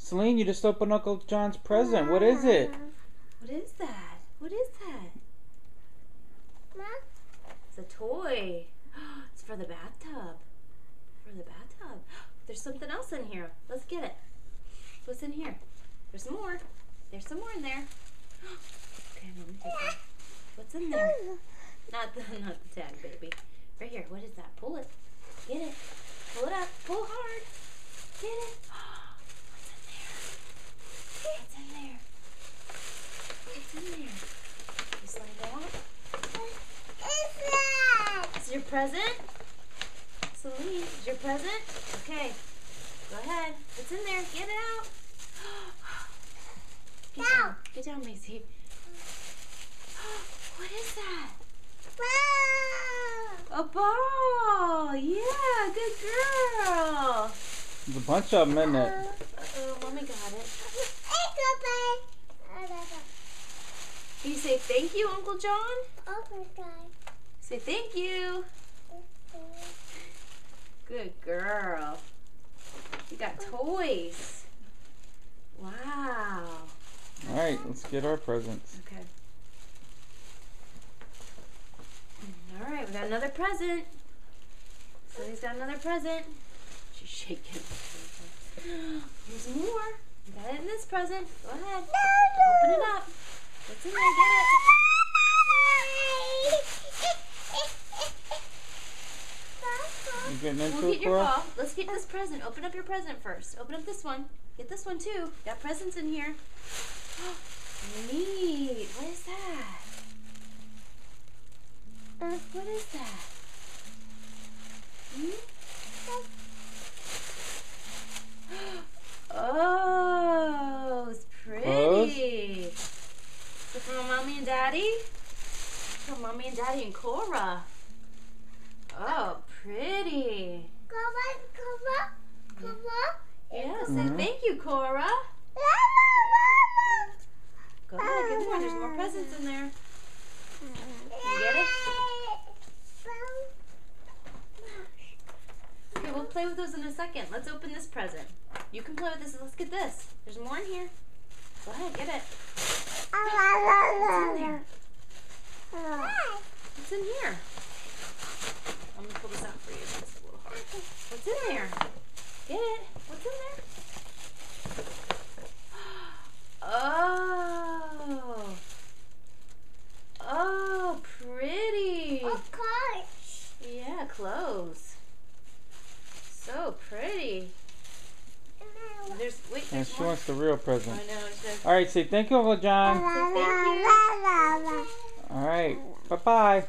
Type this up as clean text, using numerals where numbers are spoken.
Celine, you just opened Uncle John's present. What is it? What is that? What is that? It's a toy. It's for the bathtub. For the bathtub. There's something else in here. Let's get it. What's in here? There's more. There's some more in there. Okay, Mommy, take it. What's in there? Not the tag, baby. Right here. What is that? Pull it. Get it. Pull it up. Pull hard. Get it. What's in there? What's in there? Just let it out. Is your present? Celine, is your present? Okay. Go ahead. What's in there? Get it out. Get down. Get down, Macy. What is that? A ball. Yeah, good girl. There's a bunch of them, isn't it? Uh-oh, Mommy got it. Can you say thank you, Uncle John? Say thank you. Good girl. You got toys. Wow. All right, let's get our presents. Okay. All right, we got another present. Sonny's got another present. She's shaking. Here's more. We got it in this present. Go ahead. Open it up. What's in there? Get it. You getting into We'll it, get your Cora? ball. Let's get this present. Open up your present first. Open up this one. Get this one too. Got presents in here. Neat. What is that? What is that? Oh, it's pretty. Is it from Mommy and Daddy? From Mommy and Daddy and Cora. Oh, pretty. Yeah, say thank you, Cora. Go ahead, get more. There's more presents in there. You get it? Okay, we'll play with those in a second. Let's open this present. You can play with this. Let's get this. There's more in here. Go ahead, get it. What's in there? What's in here? I'm gonna pull this out for you. It's a little hard. What's in there? Get it. What's in there? Oh. Oh, pretty. Yeah, clothes. So pretty. Wait, And there's she more. wants the real present. I know. All right, say thank you, Uncle John. Say thank you. All right, bye-bye.